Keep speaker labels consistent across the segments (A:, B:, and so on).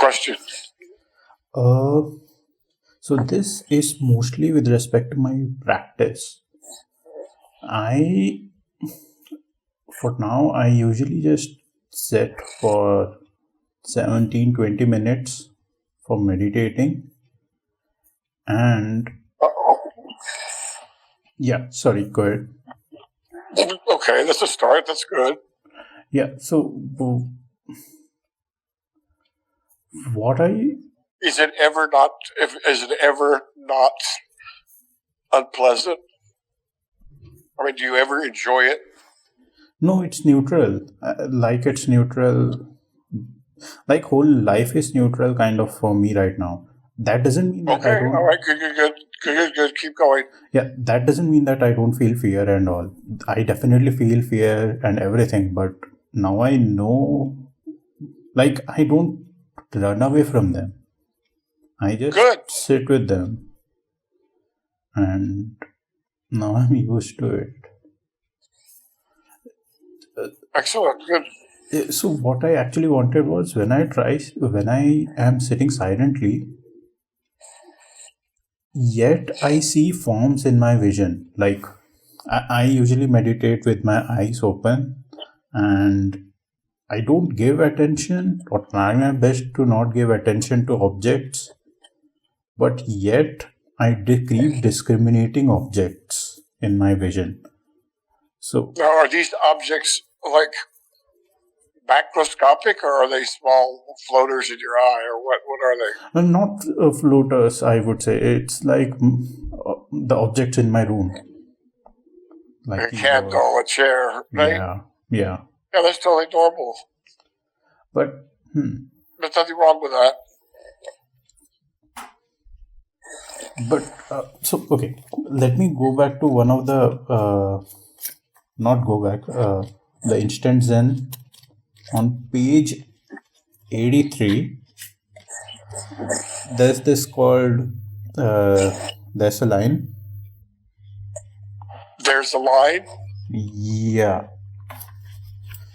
A: question?
B: So this is mostly with respect to my practice. For now, I usually just sit for 17-20 minutes for meditating. And
A: Uh-oh.
B: yeah, sorry, go ahead.
A: Okay, that's a start. That's good.
B: Yeah, so
A: Is it ever not unpleasant? I mean, do you ever enjoy it?
B: No, it's neutral. It's neutral. Like whole life is neutral kind of for me right now. That doesn't mean that I
A: Okay,
B: don't.
A: all right, good. Keep going.
B: Yeah, that doesn't mean that I don't feel fear and all. I definitely feel fear and everything, but now I know, like, I don't run away from them. I just
A: Good.
B: sit with them, and now I'm used to it.
A: Excellent. Good.
B: So what I actually wanted was when I am sitting silently, yet I see forms in my vision. Like I usually meditate with my eyes open, and I don't give attention or try my best to not give attention to objects, but yet I keep discriminating objects in my vision. So
A: Now, are these objects like macroscopic, or are they small floaters in your eye, or what are they?
B: not floaters, I would say. It's like the objects in my room.
A: Like a candle, a chair, right?
B: Yeah,
A: that's totally normal.
B: But
A: there's nothing wrong with that.
B: But so okay, let me go back to one of the the instant Zen on page 83. There's this called there's a line.
A: There's a line?
B: Yeah.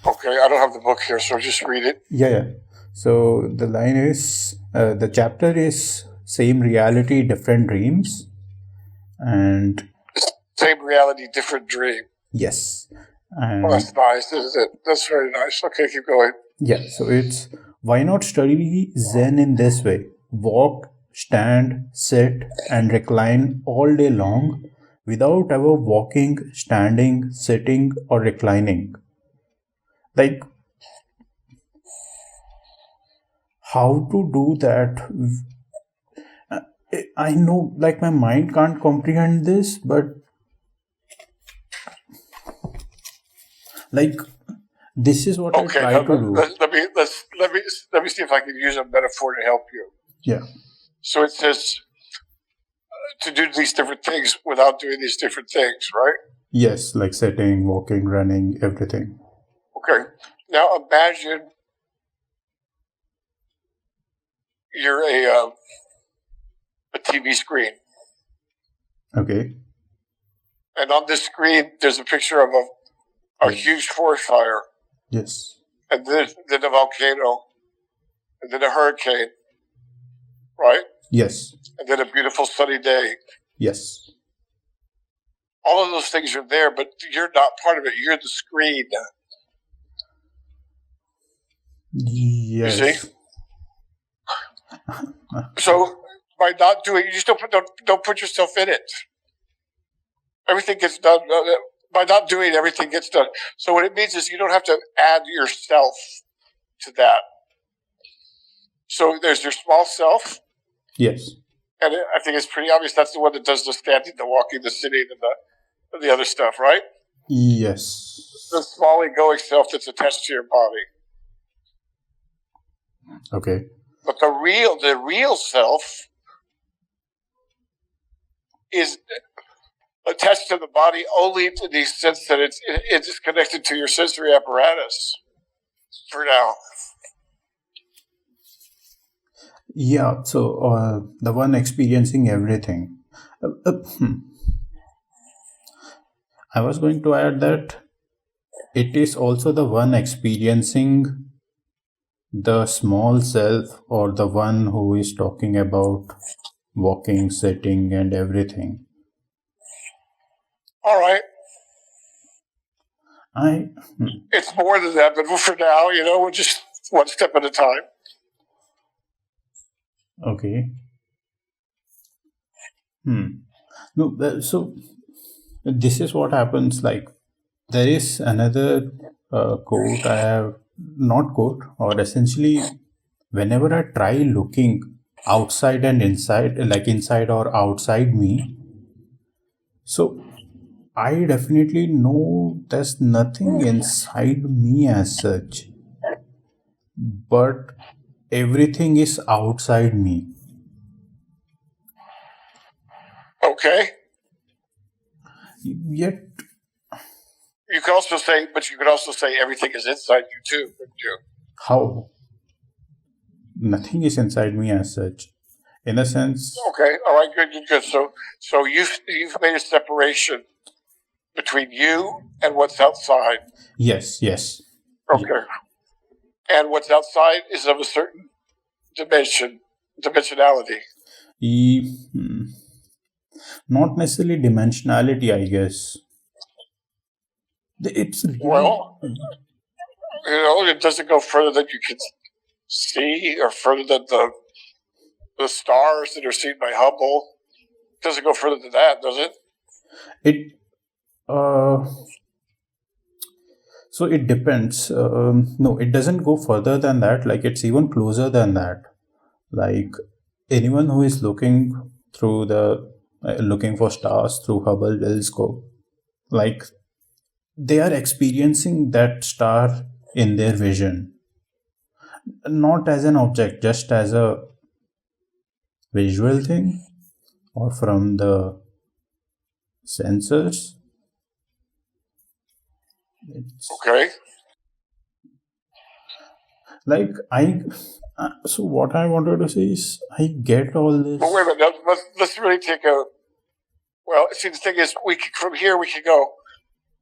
A: Okay, I don't have the book here, so just read it.
B: Yeah. So the line is, the chapter is Same Reality, Different Dreams. And
A: Same Reality, Different Dream.
B: Yes. And
A: that's nice, isn't it? That's very nice. Okay, keep going.
B: Yeah, so it's, why not study Zen in this way? Walk, stand, sit, and recline all day long without ever walking, standing, sitting, or reclining. Like, how to do that? I know, like, my mind can't comprehend this, but like, this is what I try to do.
A: Let me see if I can use a metaphor to help you.
B: Yeah.
A: So it says to do these different things without doing these different things, right?
B: Yes, like sitting, walking, running, everything.
A: Okay. Now imagine you're a TV screen.
B: Okay.
A: And on this screen, there's a picture of a huge forest fire.
B: Yes.
A: And then a volcano. And then a hurricane. Right?
B: Yes.
A: And then a beautiful sunny day.
B: Yes.
A: All of those things are there, but you're not part of it. You're the screen.
B: Yes.
A: You see? So by not doing, you just don't put yourself in it. Everything gets done. By not doing, everything gets done. So what it means is you don't have to add yourself to that. So there's your small self.
B: Yes.
A: And I think it's pretty obvious that's the one that does the standing, the walking, the sitting, and the other stuff, right?
B: Yes.
A: The small egoic self that's attached to your body.
B: Okay.
A: But the real self is attached to the body only to the sense that it's connected to your sensory apparatus for now.
B: Yeah, so the one experiencing everything. I was going to add that it is also the one experiencing the small self, or the one who is talking about walking, sitting, and everything.
A: All right.
B: I
A: It's more than that, but for now, we're just one step at a time.
B: Okay. No, so this is what happens. Like, there is another quote I have, not quote, or essentially, whenever I try looking outside and inside, like inside or outside me, so I definitely know there's nothing inside me as such, but everything is outside me.
A: Okay.
B: Yet,
A: You can also say, everything is inside you too, couldn't you?
B: how? Nothing is inside me as such. In a sense,
A: Okay. All right. Good. So you've made a separation between you and what's outside.
B: yes, yes.
A: Okay. And what's outside is of a certain dimensionality.
B: Not necessarily dimensionality, I guess. It's really,
A: Well, it doesn't go further than you can see, or further than the stars that are seen by Hubble. It doesn't go further than that, does it?
B: it so it depends. No, it doesn't go further than that. Like, it's even closer than that. Like, anyone who is looking for stars through Hubble telescope, like, they are experiencing that star in their vision, not as an object, just as a visual thing, or from the sensors. It's
A: Okay.
B: like so what I wanted to say is, I get all this.
A: But wait a minute. Let's really take a. Well, see, the thing is, from here we can go.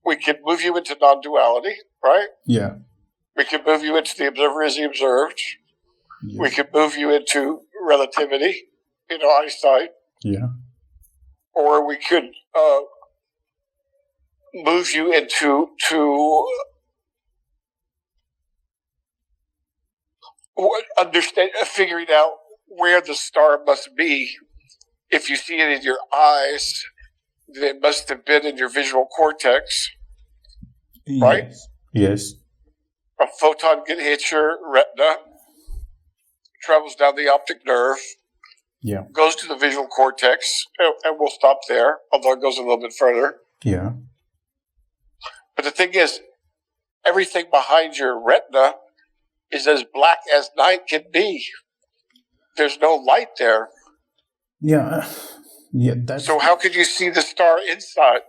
A: We can move you into non-duality, right?
B: Yeah.
A: We can move you into the observer is the observed.
B: Yeah.
A: We can move you into relativity, Einstein.
B: Yeah.
A: Or we could move you into figuring out where the star must be. If you see it in your eyes, then it must have been in your visual cortex, right?
B: Yes.
A: A photon hits your retina, travels down the optic nerve,
B: Yeah.
A: goes to the visual cortex, and we'll stop there, although it goes a little bit further.
B: Yeah.
A: But the thing is, everything behind your retina is as black as night can be. There's no light there.
B: Yeah. Yeah.
A: So how could you see the star inside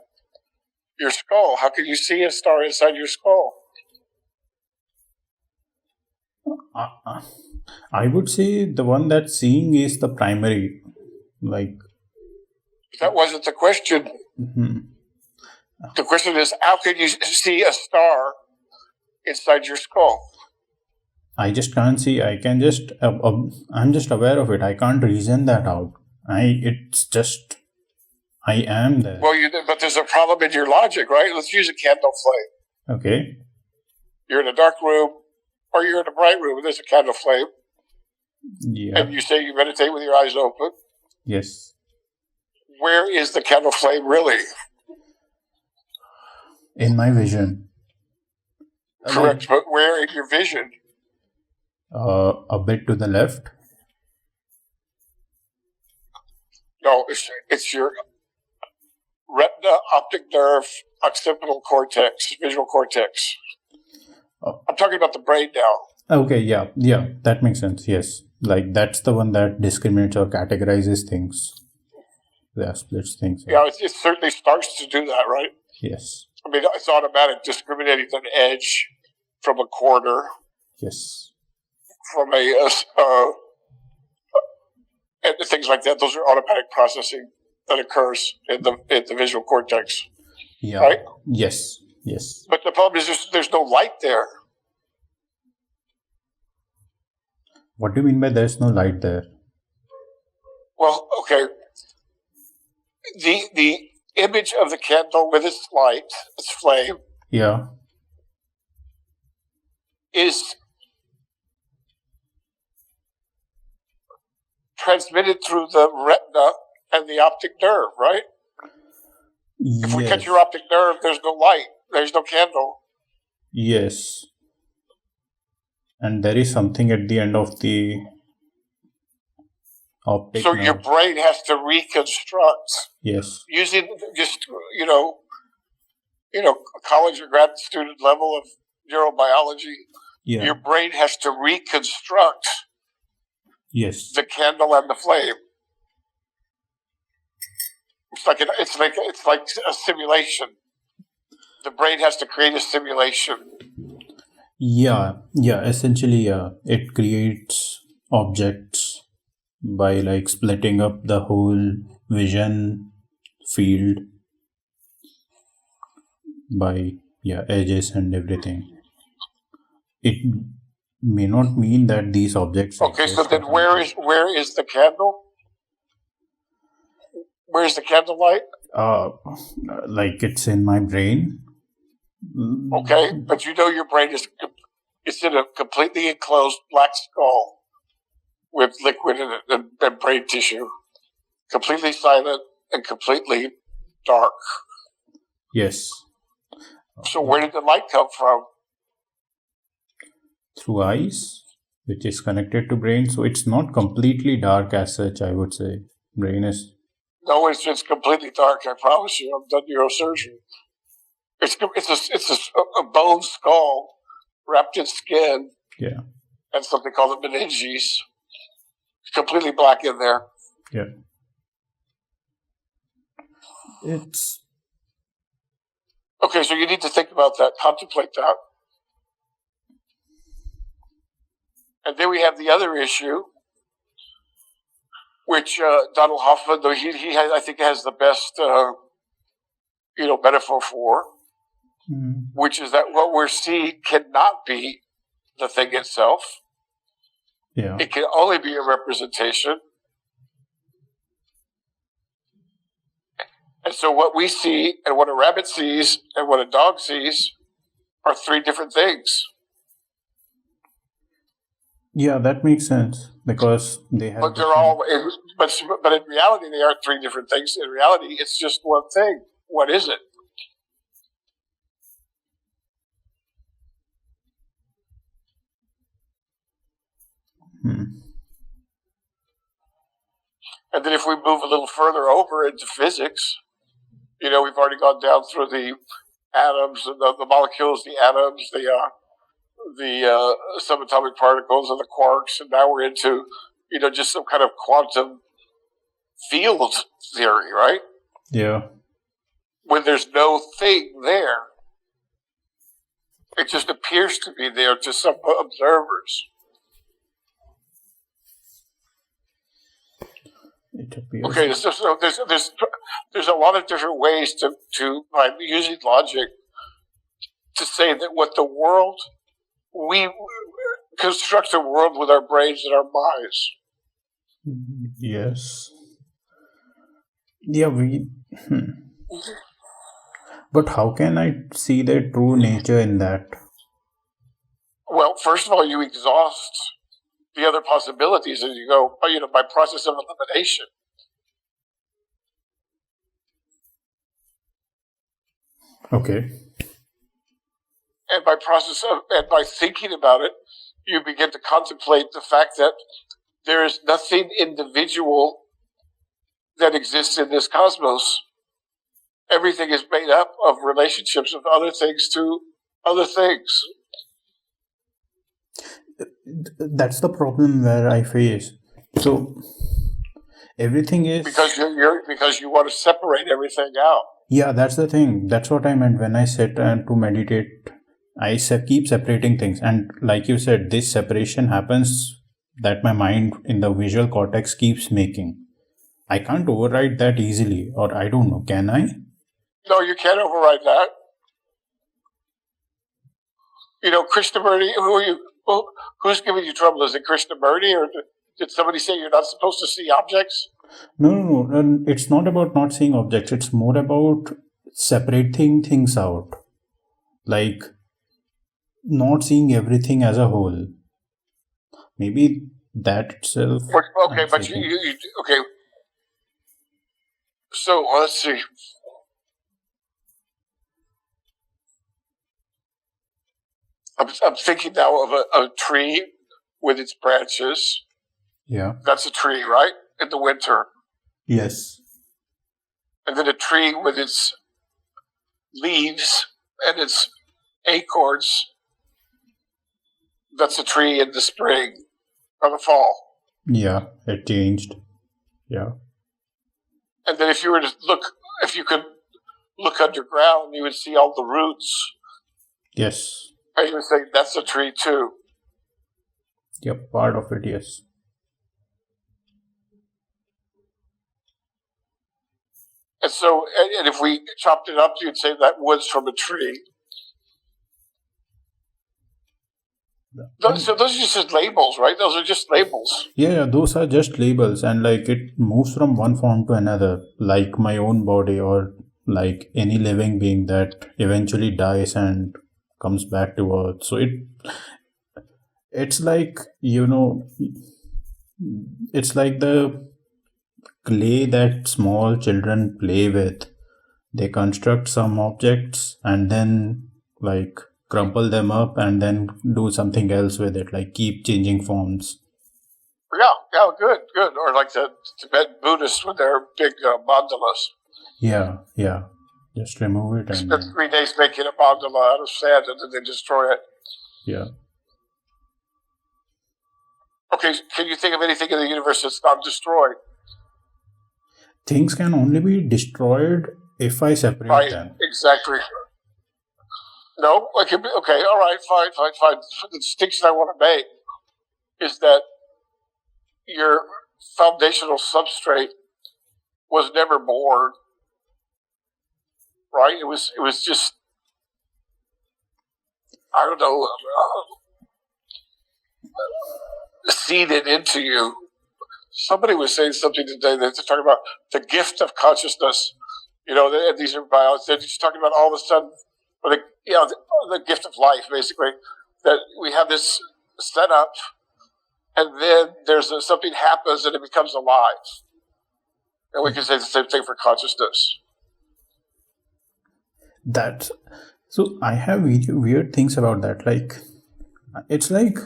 A: your skull? How could you see a star inside your skull?
B: I would say the one that's seeing is the primary. Like,
A: that wasn't the question.
B: Mm-hmm.
A: The question is, how can you see a star inside your skull?
B: I just can't see. I can just. I'm just aware of it. I can't reason that out. It's just. I am there.
A: Well, but there's a problem in your logic, right? Let's use a candle flame.
B: Okay.
A: You're in a dark room, or you're in a bright room, and there's a candle flame.
B: Yeah.
A: And you say you meditate with your eyes open.
B: Yes.
A: Where is the candle flame really?
B: In my vision.
A: Correct, but where in your vision?
B: A bit to the left.
A: No, it's your retina, optic nerve, occipital cortex, visual cortex.
B: Oh.
A: I'm talking about the brain now.
B: Okay, yeah, that makes sense. Yes, like, that's the one that discriminates or categorizes things. Yeah, splits things.
A: Yeah, it certainly starts to do that, right?
B: Yes.
A: I mean, it's automatic, discriminating an edge from a corner.
B: Yes.
A: From and things like that. Those are automatic processing that occurs in the visual cortex.
B: Yeah.
A: Right?
B: Yes.
A: But the problem is there's no light there.
B: What do you mean by there's no light there?
A: Well, okay. The image of the candle with its light, its flame,
B: Yeah.
A: is transmitted through the retina and the optic nerve, right? If we cut
B: Yes.
A: your optic nerve, there's no light. There's no candle.
B: Yes. And there is something at the end of the optic
A: So your
B: nerve.
A: brain has to reconstruct
B: Yes.
A: using just, college or grad student level of neurobiology.
B: Yeah.
A: Your brain has to reconstruct
B: Yes.
A: the candle and the flame. It's like a simulation. The brain has to create a simulation.
B: Yeah. Yeah. Essentially, yeah. It creates objects by like splitting up the whole vision field by edges and everything. It may not mean that these objects
A: Okay, so
B: exist.
A: then where is the candle? Where's the candlelight?
B: Like it's in my brain.
A: Okay, but your brain it's in a completely enclosed black skull with liquid in it and brain tissue, completely silent and completely dark.
B: Yes.
A: So where did the light come from?
B: Through eyes, which is connected to brain. So it's not completely dark as such, I would say. Brain is.
A: No, it's completely dark. I promise you. I've done neurosurgery. It's a bone skull wrapped in skin.
B: Yeah.
A: And something called the meninges. It's completely black in there.
B: Yeah. It's.
A: Okay, so you need to think about that, contemplate that. And then we have the other issue, which Donald Hoffman, though he has, I think, has the best, metaphor for, which is that what we're seeing cannot be the thing itself.
B: Yeah.
A: It can only be a representation. And so what we see and what a rabbit sees and what a dog sees are three different things.
B: Yeah, that makes sense because they have.
A: But they're all, but in reality, they are three different things. In reality, it's just one thing. What is it? And then if we move a little further over into physics, we've already gone down through the atoms, the molecules, the atoms, the subatomic particles and the quarks, and now we're into, just some kind of quantum field theory, right?
B: Yeah.
A: When there's no thing there. It just appears to be there to some observers.
B: It appears.
A: Okay, so there's a lot of different ways to by using logic to say that we construct the world with our brains and our minds.
B: Yes. Yeah, But how can I see their true nature in that?
A: Well, first of all, you exhaust the other possibilities as you go, by process of elimination.
B: Okay.
A: And by thinking about it, you begin to contemplate the fact that there is nothing individual that exists in this cosmos. Everything is made up of relationships of other things to other things.
B: That's the problem where I face. So everything is
A: because you want to separate everything out.
B: Yeah, that's the thing. That's what I meant when I sit and to meditate. I keep separating things, and like you said, this separation happens that my mind in the visual cortex keeps making. I can't override that easily, or I don't know. Can I?
A: No, you can't override that. Krishnamurti, Well, who's giving you trouble? Is it Krishnamurti, or did somebody say you're not supposed to see objects?
B: No. And it's not about not seeing objects. It's more about separating things out. Like not seeing everything as a whole. Maybe that itself.
A: Okay,
B: I'm
A: but
B: saying.
A: you okay. So let's see. I'm thinking now of a tree with its branches.
B: Yeah.
A: That's a tree, right? In the winter.
B: Yes.
A: And then a tree with its leaves and its acorns. That's a tree in the spring or the fall.
B: Yeah, it changed. Yeah.
A: And then if you could look underground, you would see all the roots.
B: Yes.
A: And you would say, that's a tree too.
B: Yep, part of it, yes.
A: And so, and if we chopped it up, you'd say that wood's from a tree. So those are just labels, right? Those are just labels.
B: Yeah, those are just labels, and like it moves from one form to another, like my own body or like any living being that eventually dies and comes back to earth. So it's like, it's like the clay that small children play with. They construct some objects and then like crumple them up and then do something else with it, like keep changing forms.
A: Yeah, good. Or like the Tibetan Buddhists with their big mandalas.
B: Yeah. Just remove it and
A: Spend 3 days making a mandala out of sand and then they destroy it.
B: yeah.
A: Okay, can you think of anything in the universe that's not destroyed?
B: Things can only be destroyed if I separate
A: Right,
B: them.
A: exactly. No, okay, all right, fine. The distinction I want to make is that your foundational substrate was never born, right? It was just, I don't know, seeded into you. Somebody was saying something today that they're talking about the gift of consciousness. These are biologists. They're just talking about all of a sudden, the gift of life, basically, that we have this setup, and then there's something happens and it becomes alive. And we can say the same thing for consciousness.
B: So I have weird things about that. Like, it's like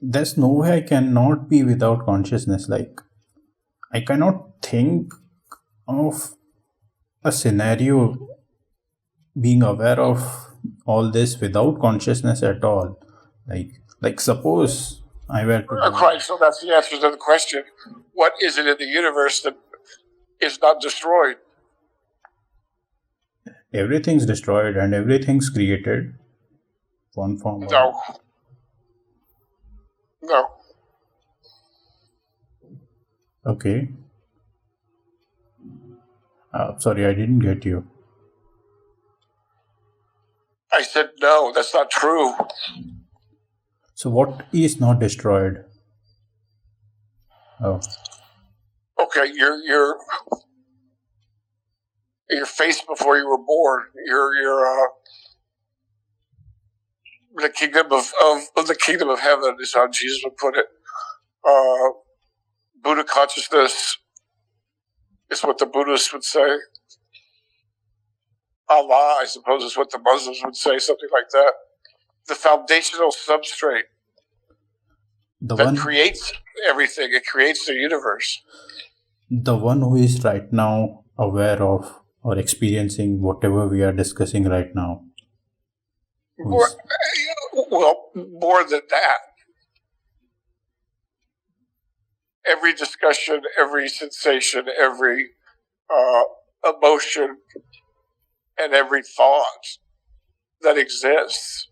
B: there's no way I cannot be without consciousness. Like, I cannot think of a scenario being aware of all this without consciousness at all. Like suppose I were to
A: Right, so that's the answer to the question. What is it in the universe that is not destroyed?
B: everything's destroyed and everything's created, one form or
A: No.
B: Okay. Sorry, I didn't get you.
A: I said no, that's not true.
B: So what is not destroyed? Oh,
A: Okay, your face before you were born, your the kingdom of heaven is how Jesus would put it. Buddha consciousness is what the Buddhists would say. Allah, I suppose, is what the Muslims would say, something like that. The foundational substrate that creates everything. It creates the universe.
B: The one who is right now aware of or experiencing whatever we are discussing right now.
A: More than that. Every discussion, every sensation, every emotion, and every thought that exists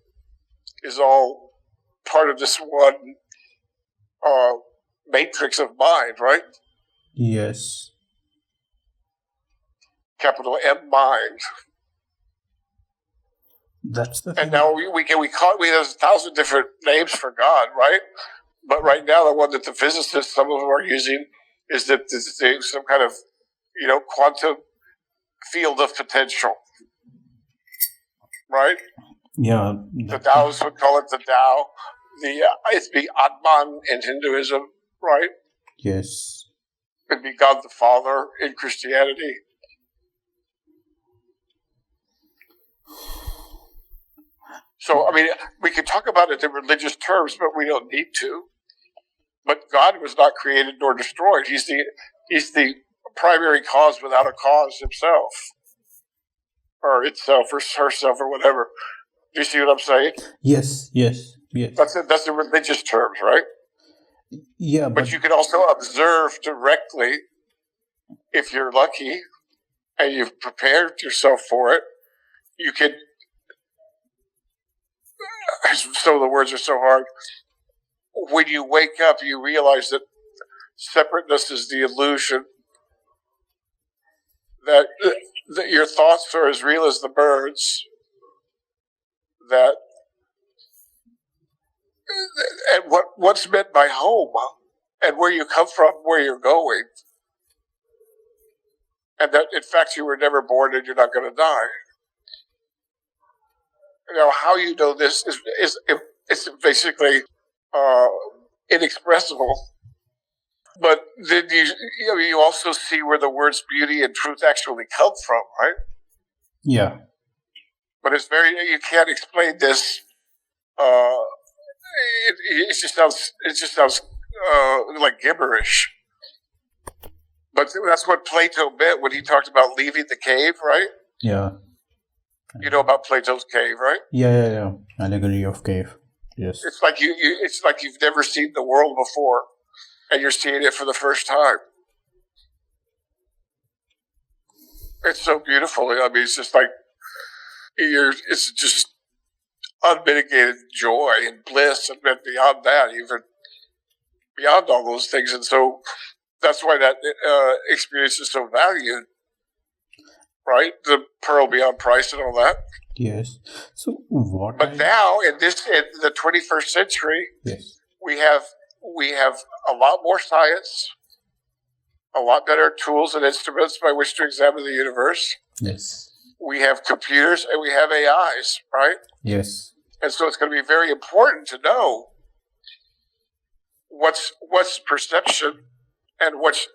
A: is all part of this one matrix of mind, right?
B: Yes.
A: Capital M mind.
B: That's the
A: And
B: thing.
A: now we have 1,000 different names for God, right? But right now, the one that the physicists, some of them are using, is that this is some kind of, quantum field of potential, right?
B: Yeah.
A: The Taoists would call it the Tao. It'd be Atman in Hinduism, right?
B: Yes.
A: It'd be God the Father in Christianity. So, we could talk about it in religious terms, but we don't need to. But God was not created nor destroyed. He's the primary cause without a cause himself, or itself, or herself, or whatever. Do you see what I'm saying?
B: Yes.
A: That's the religious terms, right?
B: Yeah,
A: But you can also observe directly, if you're lucky, and you've prepared yourself for it. You can. So the words are so hard. When you wake up, you realize that separateness is the illusion. That your thoughts are as real as the birds. That and what's meant by home, and where you come from, where you're going, and that in fact you were never born and you're not going to die. Now, how you know this is it's basically inexpressible. But then you also see where the words beauty and truth actually come from, right?
B: Yeah.
A: But you can't explain this. It just sounds like gibberish. But that's what Plato meant when he talked about leaving the cave, right?
B: Yeah.
A: You know about Plato's cave, right?
B: Yeah. Allegory of cave. Yes.
A: It's like it's like you've never seen the world before, and you're seeing it for the first time. It's so beautiful. It's just like it's just unmitigated joy and bliss, and then beyond that, even beyond all those things. And so that's why that experience is so valued, right? The pearl beyond price and all that.
B: Yes. So what?
A: But now in the 21st century,
B: yes,
A: we have a lot more science, a lot better tools and instruments by which to examine the universe.
B: Yes.
A: We have computers and we have AIs, right?
B: Yes.
A: And so it's going to be very important to know what's perception and what's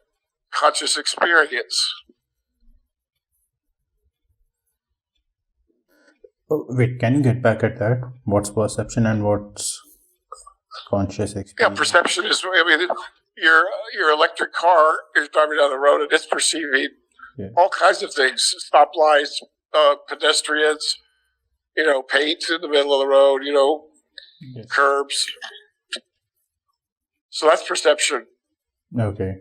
A: conscious experience.
B: Oh, wait, can you get back at that? What's perception and what's conscious experience?
A: Yeah, perception is. Your electric car is driving down the road and it's perceiving all kinds of things: stoplights, pedestrians, paint in the middle of the road, curbs. So that's perception.
B: Okay.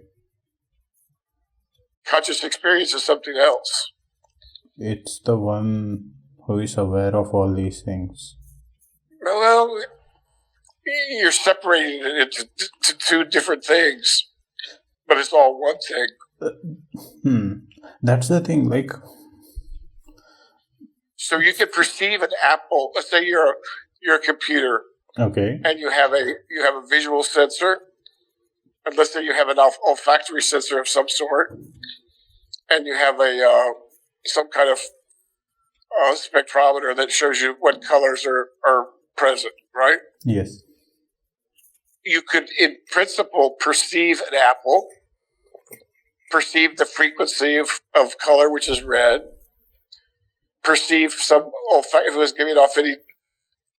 A: Conscious experience is something else.
B: It's the one who is aware of all these things.
A: Well, you're separating it into two different things, but it's all one thing.
B: That's the thing. Like,
A: so you can perceive an apple. Let's say you're a computer.
B: Okay.
A: And you have a visual sensor, and let's say you have an olfactory sensor of some sort, and you have some kind of spectrometer that shows you what colors are present, right?
B: Yes.
A: You could, in principle, perceive an apple, perceive the frequency of color, which is red, perceive some olfactory, if it was giving off any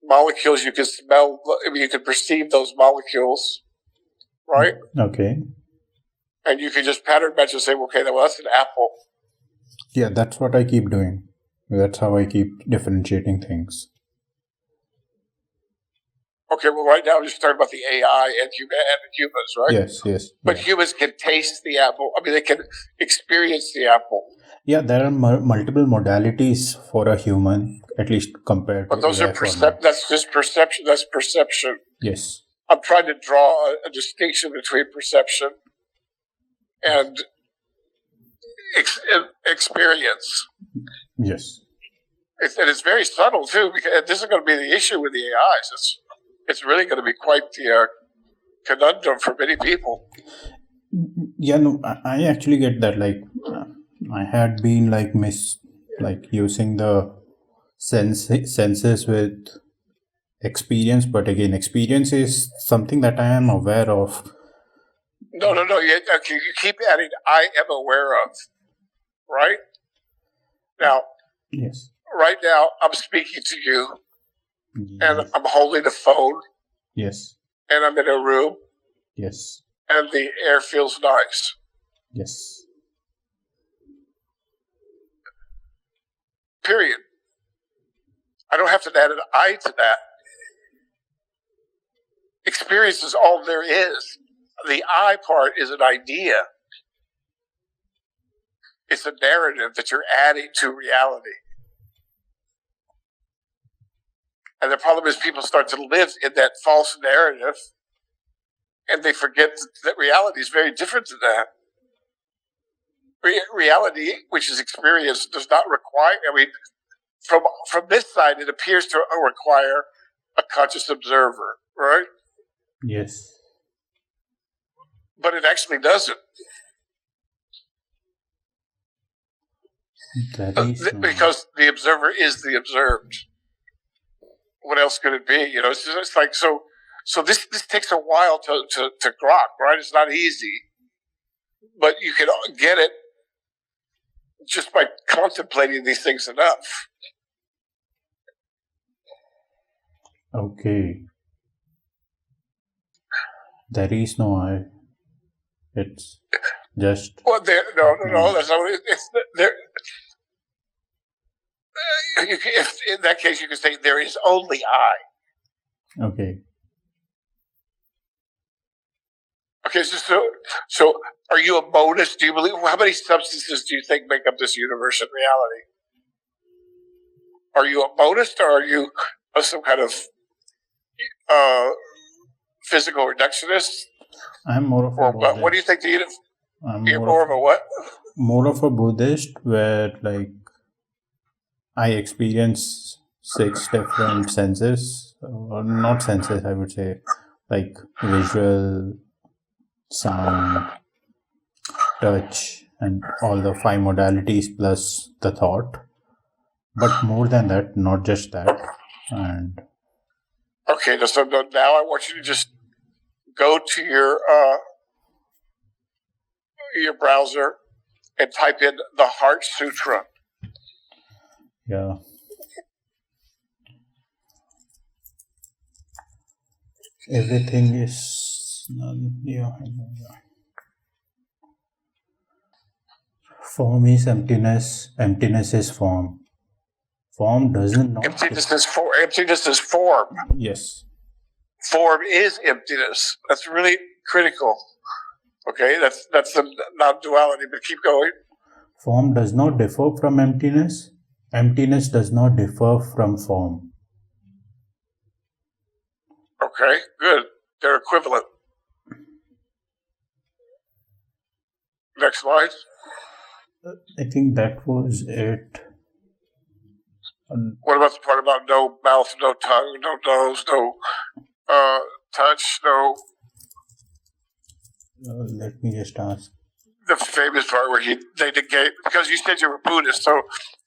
A: molecules you could smell, you could perceive those molecules, right?
B: Okay.
A: And you could just pattern match and say, okay, well, that's an apple.
B: Yeah, that's what I keep doing. That's how I keep differentiating things.
A: Okay, well, right now we're just talking about the AI and humans, right?
B: Yes.
A: But humans can taste the apple. They can experience the apple.
B: Yeah, there are multiple modalities for a human, at least compared to.
A: But those are that's just perception. That's perception.
B: Yes.
A: I'm trying to draw a distinction between perception and experience.
B: Yes.
A: And it's very subtle too, because this is going to be the issue with the AIs. It's really going to be quite the conundrum for many people.
B: Yeah, no, I actually get that. I had been using the senses with experience, but again, experience is something that I am aware of.
A: No. You keep adding "I am aware of," right? Now,
B: Yes.
A: right now, I'm speaking to you,
B: Yes.
A: and I'm holding a phone,
B: Yes.
A: and I'm in a room,
B: Yes.
A: and the air feels nice.
B: Yes.
A: Period. I don't have to add an "I" to that. Experience is all there is. The "I" part is an idea. It's a narrative that you're adding to reality. And the problem is people start to live in that false narrative, and they forget that reality is very different than that. Reality, which is experience, does not require, from this side, it appears to require a conscious observer, right?
B: Yes.
A: But it actually doesn't. Because the observer is the observed. What else could it be? It's like, so this takes a while to grok, right? It's not easy, but you can get it just by contemplating these things enough.
B: Okay. There is no I. It's just.
A: Well, no. That's not what it's there. If in that case, you could say there is only I.
B: Okay.
A: Okay. So are you a monist? Do you believe? How many substances do you think make up this universe and reality? Are you a monist, or are you some kind of physical reductionist?
B: I'm more of a Buddhist.
A: What do you think? You're more of a what?
B: More of a Buddhist, where I experience 6 different senses, or not senses, I would say, like visual, sound, touch, and all the 5 modalities plus the thought. But more than that, not just that. And
A: okay, so now I want you to just go to your browser and type in the Heart Sutra.
B: Yeah. Everything is Form is emptiness. Emptiness is form. Form doesn't not.
A: Emptiness is form.
B: Yes.
A: Form is emptiness. That's really critical. Okay, that's the non-duality. But keep going.
B: Form does not differ from emptiness. Emptiness does not differ from form.
A: Okay, good. They're equivalent. Next slide.
B: I think that was it.
A: What about the part about no mouth, no tongue, no nose, no touch, no...
B: let me just ask.
A: The famous part where they negate, because you said you were Buddhist, so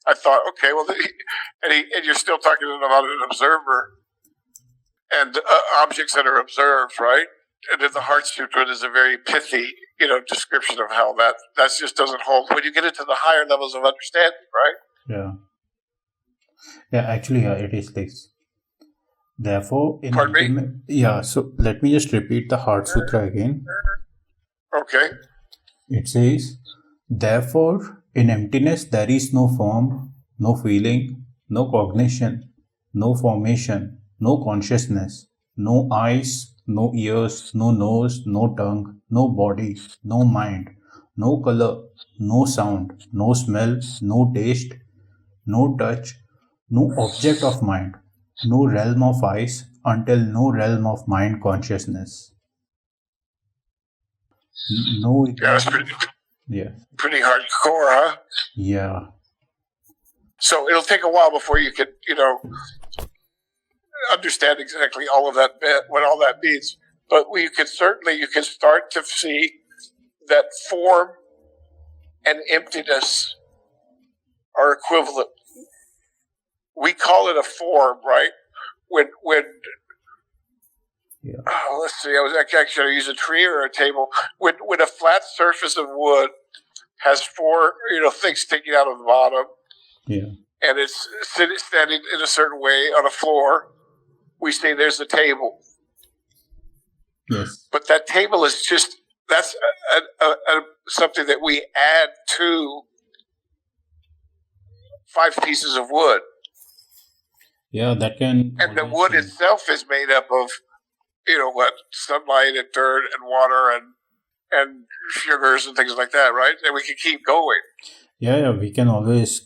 A: I thought, okay, well, and you're still talking about an observer and objects that are observed, right? And in the Heart Sutra, there's a very pithy, description of how that just doesn't hold when you get into the higher levels of understanding, right?
B: Yeah. Yeah, actually, it is this. Therefore,
A: Pardon me?
B: Yeah, so let me just repeat the Heart Sutra again.
A: Okay.
B: It says, therefore, in emptiness there is no form, no feeling, no cognition, no formation, no consciousness, no eyes, no ears, no nose, no tongue, no body, no mind, no color, no sound, no smell, no taste, no touch, no object of mind, no realm of eyes, until no realm of mind consciousness. No.
A: Yeah, that's pretty hardcore, huh?
B: Yeah.
A: So it'll take a while before you can, understand exactly all of that bit, what all that means. But you can start to see that form and emptiness are equivalent. We call it a form, right? When let's see, I was actually going to use a tree or a table. When a flat surface of wood has four, things sticking out of the bottom, and it's standing in a certain way on a floor, we say there's a table.
B: Yes.
A: But that table is that's something that we add to 5 pieces of wood.
B: Yeah, that can.
A: And the wood itself is made up of, sunlight and dirt and water and sugars and things like that, right? And we can keep going.
B: Yeah, we can always,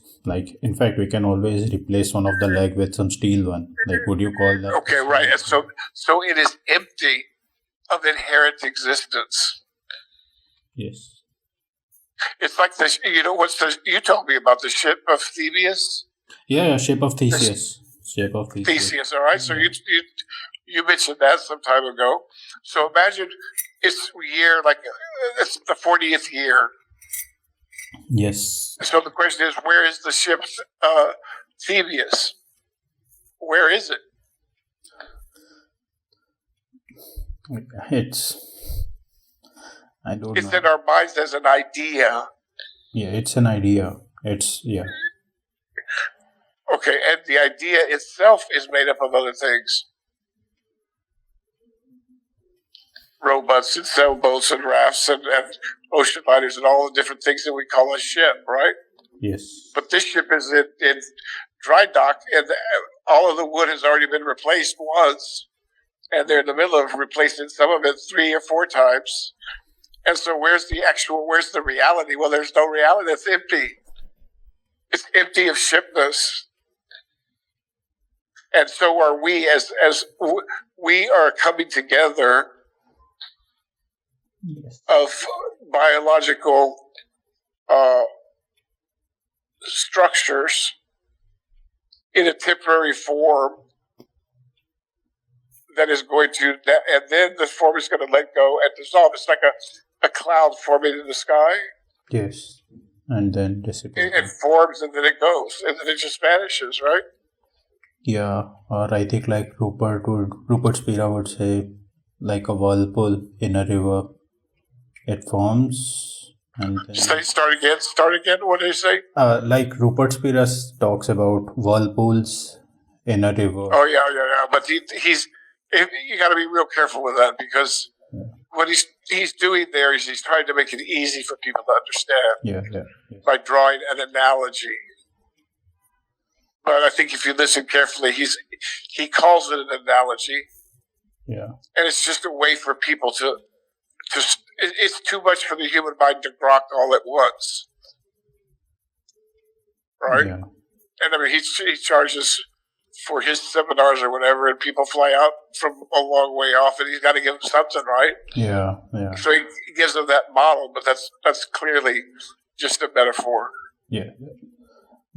B: in fact, we can always replace one of the leg with some steel one. Would you call that?
A: Okay, right. And so it is empty of inherent existence.
B: Yes.
A: It's like this, you told me about the ship of Theseus?
B: Yeah, ship of Theseus.
A: Theseus, all right? So you mentioned that some time ago. So imagine it's it's the 40th year.
B: Yes.
A: So the question is, where is the ship Theseus? Where is it?
B: I don't know.
A: It's in our minds as an idea.
B: Yeah, it's an idea.
A: Okay, and the idea itself is made up of other things. Rowboats and sailboats and rafts and ocean liners and all the different things that we call a ship, right?
B: Yes.
A: But this ship is in dry dock, and all of the wood has already been replaced once, and they're in the middle of replacing some of it 3 or 4 times. And so where's the reality? Well, there's no reality. It's empty. It's empty of shipness. And so are we, as we are coming together of biological structures in a temporary form that is going to, and then the form is going to let go and dissolve. It's like a cloud forming in the sky.
B: Yes. And then disappears.
A: It forms and then it goes, and then it just vanishes, right?
B: Yeah, or I think Rupert Spira would say, like a whirlpool in a river. It forms and then...
A: Start again. What did he say?
B: Like Rupert Spira talks about whirlpools in a river.
A: Oh yeah. But you got to be real careful with that, because what he's doing there is he's trying to make it easy for people to understand.
B: Yeah.
A: By drawing an analogy. But I think if you listen carefully, he calls it an analogy.
B: Yeah.
A: And it's just a way for people to it's too much for the human mind to grok all at once. Right?
B: Yeah.
A: And I mean, he charges for his seminars or whatever, and people fly out from a long way off, and he's got to give them something, right?
B: Yeah.
A: So he gives them that model, but that's clearly just a metaphor.
B: Yeah.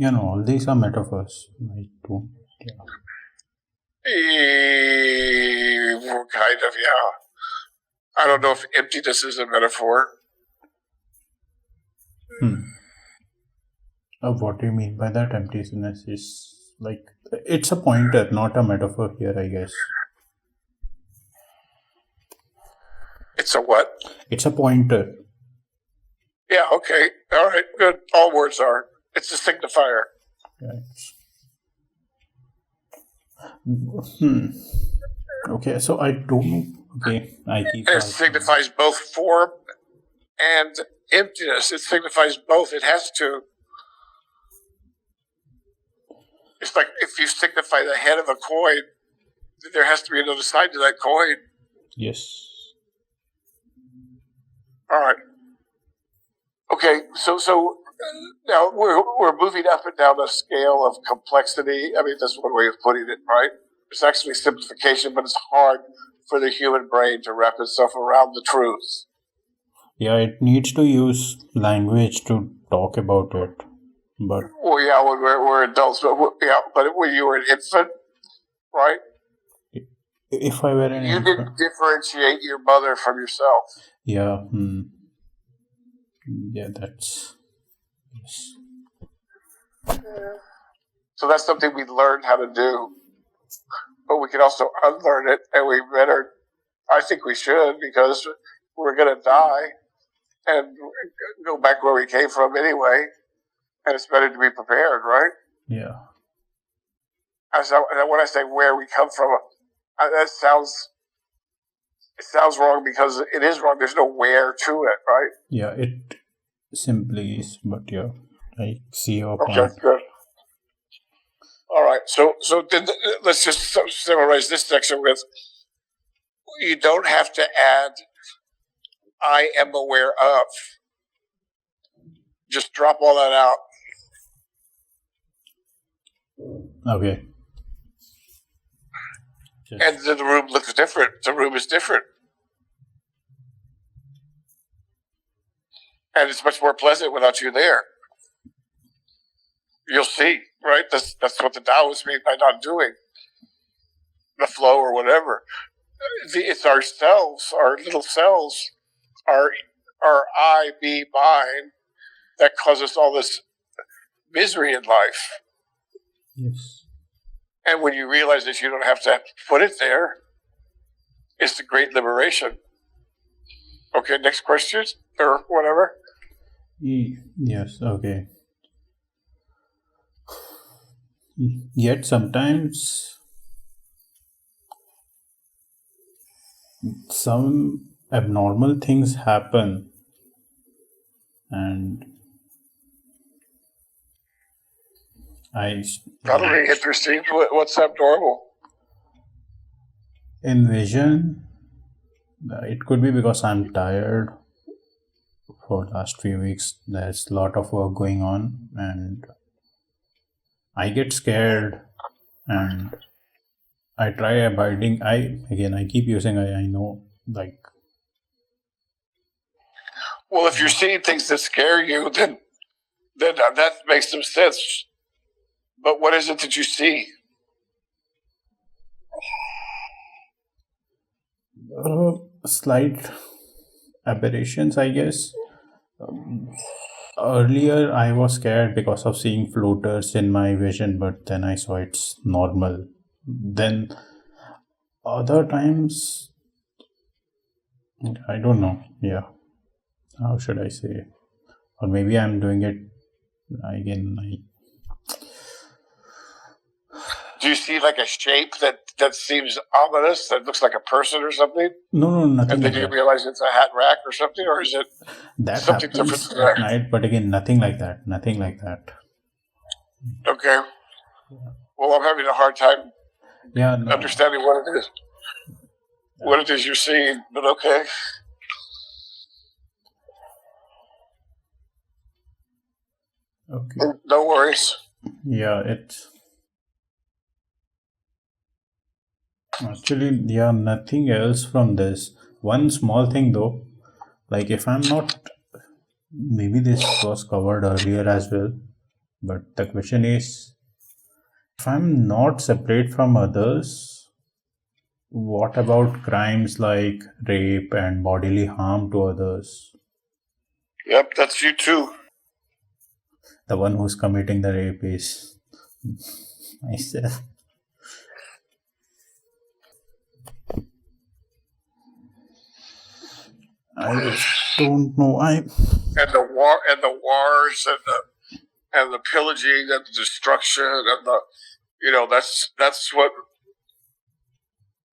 B: All these are metaphors. I don't.
A: Kind of, yeah. I don't know if emptiness is a metaphor.
B: What do you mean by that? Emptiness is it's a pointer, not a metaphor here, I guess.
A: It's a what?
B: It's a pointer.
A: Yeah, okay. All right, good. All words are. It's a signifier.
B: Right. Okay, so I don't know. Okay,
A: it signifies both form and emptiness. It signifies both. It has to. It's like if you signify the head of a coin, there has to be another side to that coin.
B: Yes.
A: All right. Okay, so now we're moving up and down the scale of complexity. I mean, that's one way of putting it, right? It's actually simplification, but it's hard for the human brain to wrap itself around the truth.
B: Yeah, it needs to use language to talk about it. But
A: Well, yeah, when we're adults, but when you were an infant, right?
B: if I were an
A: You
B: infant,
A: didn't differentiate your mother from yourself.
B: yeah, yeah, that's yes.
A: So that's something we learned how to do, but we can also unlearn it, and we better. I think we should, because we're going to die and go back where we came from anyway, and it's better to be prepared, right?
B: Yeah.
A: And when I say where we come from, it sounds wrong, because it is wrong. There's no where to it, right?
B: Yeah, it simply is, but yeah, I see your
A: Okay,
B: point.
A: good. All right, so let's just summarize this section with: you don't have to add "I am aware of." Just drop all that out.
B: Okay.
A: And then the room looks different. The room is different. And it's much more pleasant without you there. You'll see, right? That's what the Taoists mean by not doing the flow or whatever. It's ourselves, our little cells, our I, me, mine, that causes all this misery in life.
B: Yes.
A: And when you realize that you don't have to put it there, it's the great liberation. Okay, next question or whatever.
B: Yes, okay. Yet sometimes some abnormal things happen, and
A: That'll be interesting. What's abnormal?
B: envision it could be because I'm tired for last few weeks. There's a lot of work going on, and I get scared, and I try abiding. I keep using I know, like,
A: Well, if you're seeing things that scare you, then that makes some sense. But what is it that you see?
B: Slight aberrations, I guess. Earlier I was scared because of seeing floaters in my vision, but then I saw it's normal. Then other times, I don't know. Yeah, how should I say? Or maybe I'm doing it again.
A: Do you see like a shape that seems ominous, that looks like a person or something?
B: No, nothing.
A: And then
B: like
A: you
B: that.
A: realize it's a hat rack or something, or is it
B: That
A: something
B: happens
A: different?
B: at night, but again, nothing like that. Nothing like that.
A: Okay. Well, I'm having a hard time understanding what it is. What it is you're seeing, but okay.
B: Okay.
A: No worries.
B: Yeah, it's actually, nothing else from this. One small thing though, like if I'm not, maybe this was covered earlier as well, but the question is, if I'm not separate from others, what about crimes like rape and bodily harm to others?
A: Yep, that's you too.
B: The one who's committing the rape is myself. I just don't know.
A: And the wars and the pillaging and the destruction and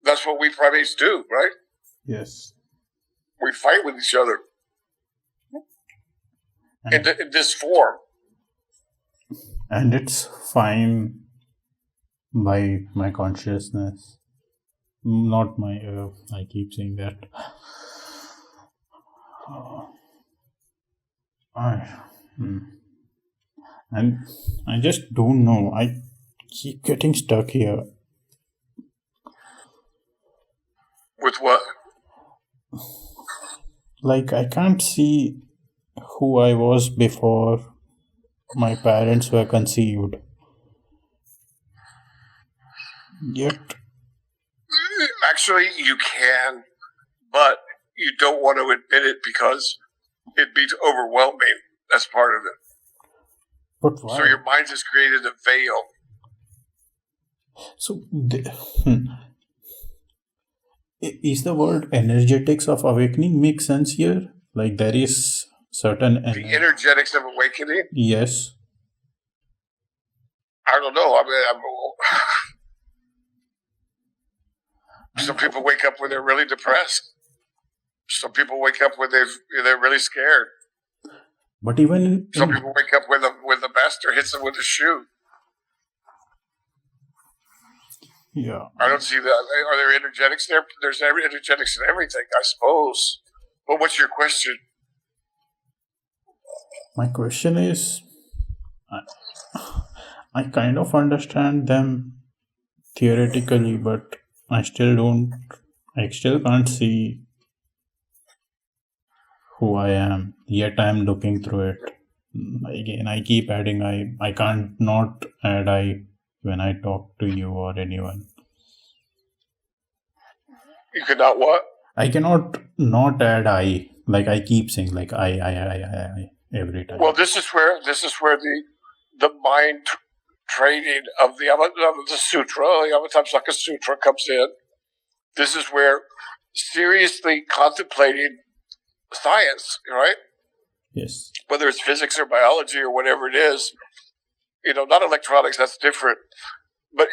A: that's what we primates do, right?
B: Yes.
A: We fight with each other in this form.
B: And it's fine by my consciousness, not my. I keep saying that. And I just don't know. I keep getting stuck here.
A: With what?
B: Like I can't see who I was before my parents were conceived. Yet,
A: Actually, you can, but you don't want to admit it because it'd be overwhelming. That's part of it.
B: but
A: So
B: why?
A: your mind has created a veil.
B: So, is the word energetics of awakening make sense here? Like there is certain
A: The
B: energy.
A: energetics of awakening.
B: Yes.
A: I don't know. I mean, some people wake up when they're really depressed. Some people wake up when they're really scared.
B: But even
A: Some people wake up when the master hits them with a shoe.
B: yeah,
A: I don't see that. Are there energetics there? There's energetics in everything, I suppose. But what's your question?
B: my question is, I kind of understand them theoretically, but I still can't see who I am. Yet I'm looking through it. Again, I keep adding I can't not add I when I talk to you or anyone.
A: You could not what?
B: I cannot not add I. Like I keep saying like I every time.
A: Well, this is where the mind training of the sutra, the Avatamsaka Sutra, comes in. This is where seriously contemplating science, right?
B: Yes.
A: Whether it's physics or biology or whatever it is, not electronics, that's different. But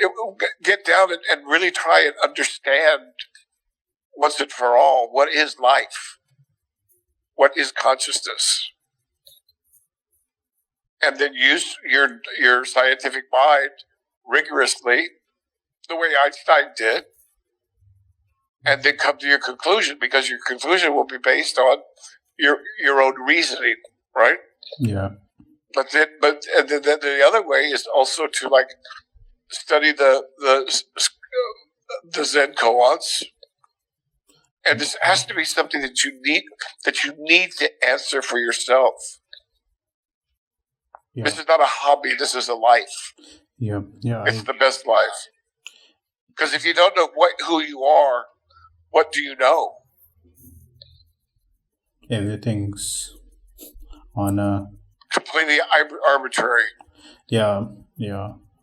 A: get down and really try and understand once and for all, what is life? What is consciousness? And then use your scientific mind rigorously, the way Einstein did, and then come to your conclusion, because your conclusion will be based on your own reasoning, right?
B: Yeah.
A: But then the other way is also to study the Zen koans, and this has to be something that you need to answer for yourself.
B: Yeah.
A: This is not a hobby. This is a life.
B: Yeah.
A: It's the best life. Because if you don't know who you are, what do you know?
B: Everything's on a
A: Completely arbitrary.
B: yeah.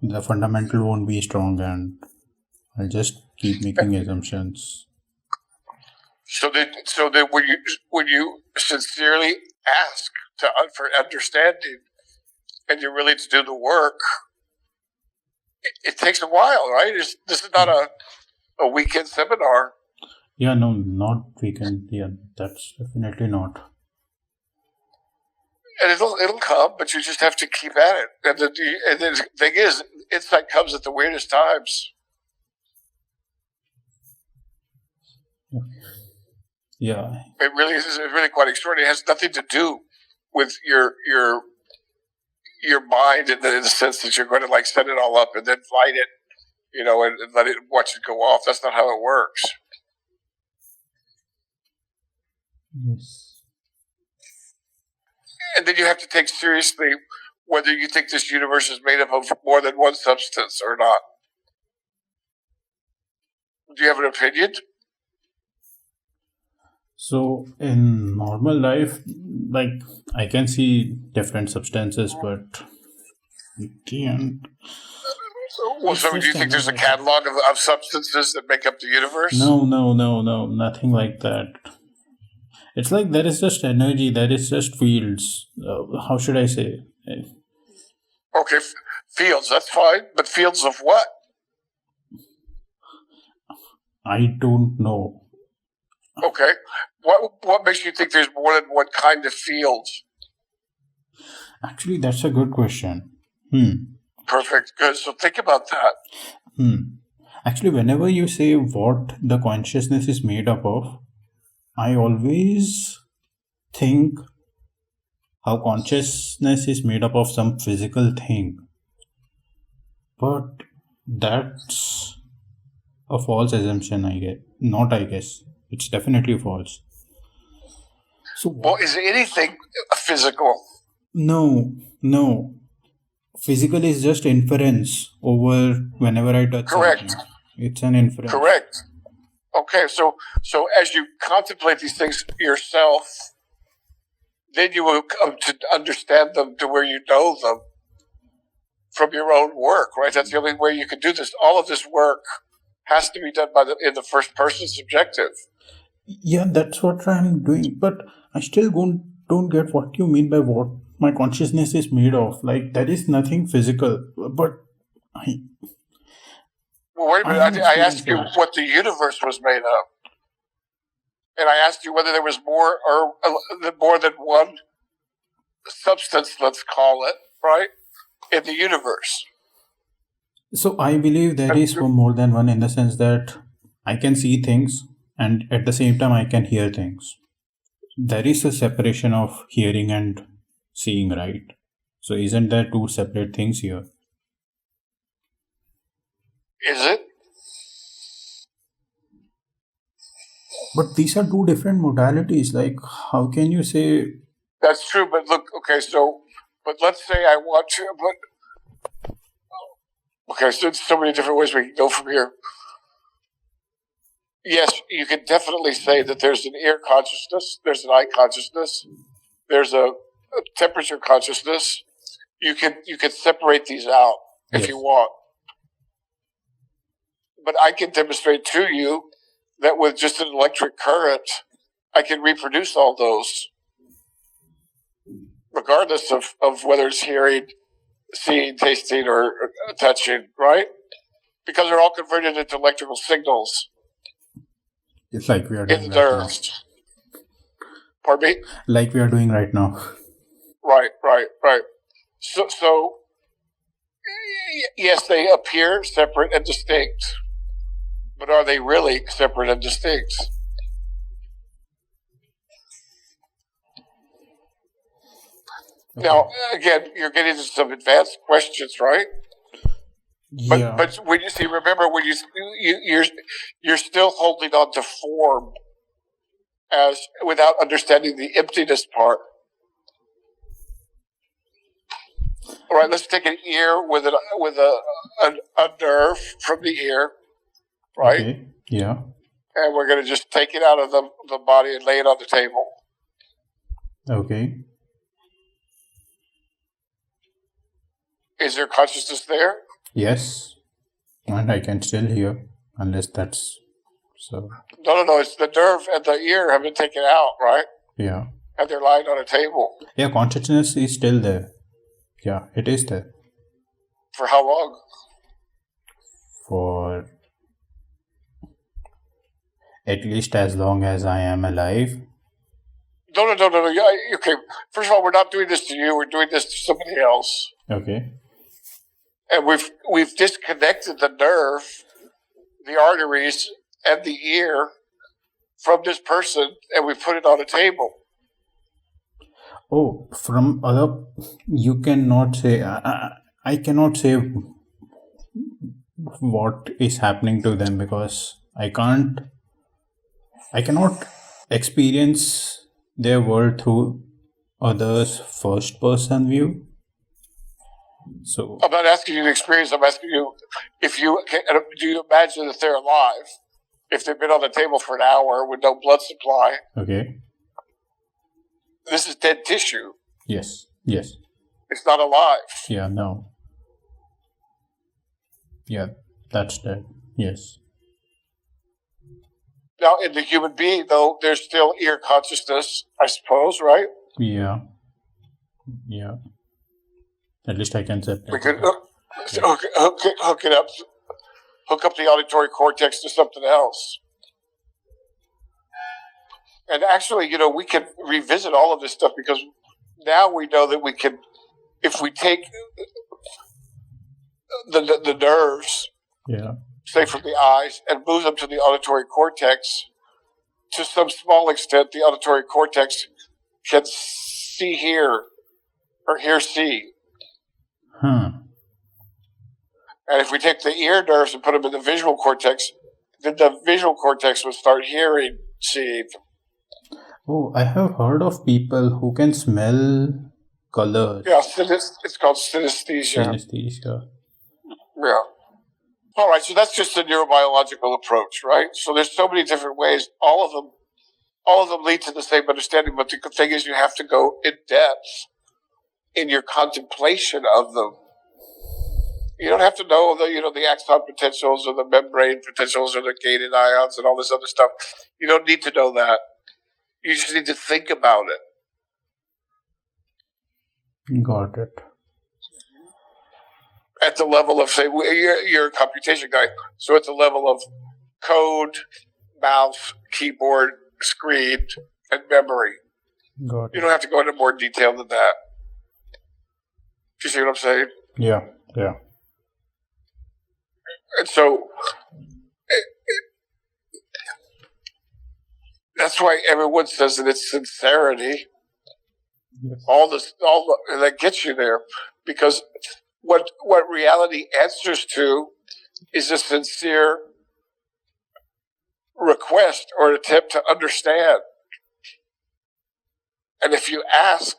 B: The fundamental won't be strong, and I'll just keep making assumptions.
A: So then, when you sincerely ask for understanding, and you're willing to do the work, it takes a while, right? This is not a weekend seminar.
B: Yeah, no, not weekend. Yeah, that's definitely not.
A: And it'll come, but you just have to keep at it. And the thing is, insight comes at the weirdest times.
B: Yeah.
A: It really is. It's really quite extraordinary. It has nothing to do with your mind in the sense that you're going to set it all up and then light it, and let it watch it go off. That's not how it works.
B: Yes.
A: And then you have to take seriously whether you think this universe is made up of more than one substance or not. Do you have an opinion?
B: So in normal life, I can see different substances, but you can't.
A: Well, so do you think there's a catalog of substances that make up the universe?
B: No, nothing like that. It's like there is just energy, there is just fields. How should I say?
A: Okay, fields, that's fine. But fields of what?
B: I don't know.
A: Okay. What makes you think there's more than one kind of field?
B: Actually, that's a good question.
A: Perfect. Good. So think about that.
B: Actually, whenever you say what the consciousness is made up of, I always think how consciousness is made up of some physical thing. But that's a false assumption, I guess. It's definitely false. So
A: Well, is anything physical?
B: No. Physical is just inference over whenever I touch
A: Correct.
B: something. It's an inference.
A: Correct. Okay, so as you contemplate these things yourself, then you will come to understand them to where you know them from your own work, right? That's the only way you can do this. All of this work has to be done in the first person subjective.
B: Yeah, that's what I'm doing. But I still don't get what you mean by what my consciousness is made of. Like, there is nothing physical. But I,
A: Well, wait a minute. I asked you what the universe was made of. And I asked you whether there was more than one substance, let's call it, right, in the universe.
B: So I believe there is more than one, in the sense that I can see things and at the same time I can hear things. There is a separation of hearing and seeing, right? So isn't there two separate things here?
A: Is it?
B: But these are two different modalities. Like, how can you say?
A: That's true, but look, okay, but let's say I want to, okay, so there's so many different ways we can go from here. Yes, you can definitely say that there's an ear consciousness, there's an eye consciousness, there's a temperature consciousness. You can separate these out if you want. But I can demonstrate to you that with just an electric current, I can reproduce all those, regardless of whether it's hearing, seeing, tasting, or touching, right? Because they're all converted into electrical signals.
B: It's like we are doing
A: in the nerves. Pardon me?
B: Like we are doing right now.
A: Right. So yes, they appear separate and distinct, but are they really separate and distinct? Okay. Now, again, you're getting into some advanced questions, right?
B: Yeah.
A: But when you see, remember, when you're still holding on to form as without understanding the emptiness part. All right, let's take an ear with a nerve from the ear, right?
B: Okay. Yeah.
A: And we're going to just take it out of the body and lay it on the table.
B: Okay.
A: Is there consciousness there?
B: Yes. And I can still hear, unless that's so.
A: No. It's the nerve and the ear have been taken out, right?
B: Yeah.
A: And they're lying on a table.
B: Yeah, consciousness is still there. Yeah, it is there.
A: For how long?
B: For at least as long as I am alive.
A: No. Yeah, okay. First of all, we're not doing this to you. We're doing this to somebody else.
B: Okay.
A: And we've disconnected the nerve, the arteries, and the ear from this person, and we put it on a table.
B: Oh, from other, you cannot say. I cannot say what is happening to them, because I cannot experience their world through others' first person view. So
A: I'm not asking you to experience. I'm asking you do you imagine that they're alive if they've been on the table for an hour with no blood supply?
B: Okay.
A: This is dead tissue.
B: Yes.
A: It's not alive.
B: Yeah. No. Yeah, that's dead. Yes.
A: Now, in the human being, though, there's still ear consciousness, I suppose, right?
B: Yeah. At least I can separate.
A: We could hook it up. Hook up the auditory cortex to something else. And actually, we can revisit all of this stuff, because now we know that we can, if we take the nerves, say from the eyes, and move them to the auditory cortex, to some small extent, the auditory cortex can see hear, or hear see. And if we take the ear nerves and put them in the visual cortex, then the visual cortex would start hearing, seeing.
B: Oh, I have heard of people who can smell colors,
A: Yeah, it's called synesthesia.
B: synesthesia.
A: Yeah. All right, so that's just a neurobiological approach, right? So there's so many different ways. All of them lead to the same understanding, but the thing is you have to go in depth in your contemplation of them. You don't have to know the axon potentials or the membrane potentials or the gated ions and all this other stuff. You don't need to know that. You just need to think about it.
B: Got it.
A: At the level of, say, you're a computation guy, so at the level of code, mouse, keyboard, screen, and memory.
B: Got
A: You
B: it.
A: don't have to go into more detail than that. Do you see what I'm saying?
B: Yeah.
A: And so that's why everyone says that it's sincerity.
B: Yes.
A: That gets you there, because what reality answers to is a sincere request or attempt to understand. And if you ask,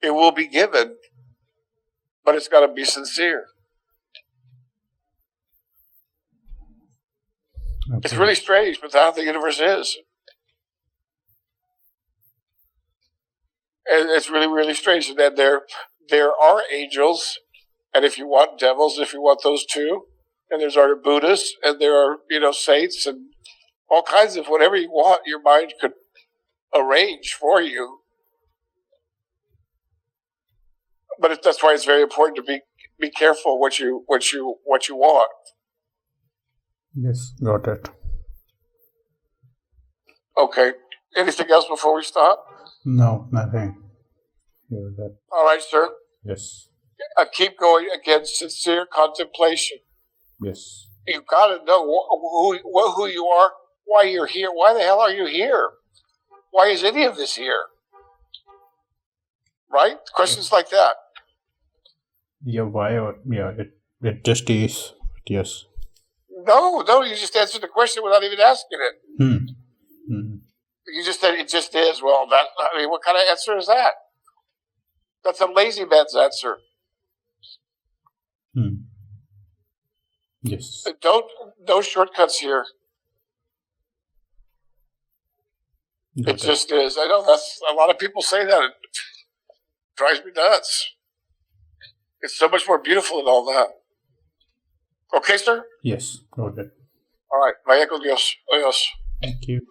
A: it will be given, but it's got to be sincere.
B: Okay.
A: It's really strange, but that's how the universe is. And it's really, really strange. And then there are angels, and if you want devils, if you want those too, and there's our Buddhists, and there are saints, and all kinds of whatever you want, your mind could arrange for you. But that's why it's very important to be careful what you want.
B: Yes, got it.
A: Okay. Anything else before we stop?
B: No, nothing. Yeah, that.
A: All right, sir.
B: Yes.
A: Keep going. Again, sincere contemplation.
B: Yes.
A: You got to know who you are, why you're here. Why the hell are you here? Why is any of this here? Right? Questions like that.
B: Yeah, why or it just is. Yes.
A: No, you just answered the question without even asking it. You just said it just is. Well, what kind of answer is that? That's a lazy man's answer.
B: Yes.
A: No shortcuts here. It just is. I know that's a lot of people say that. It drives me nuts. It's so much more beautiful than all that. Okay, sir?
B: Yes, got it.
A: All right. Vaya con Dios. Adios.
B: Thank you.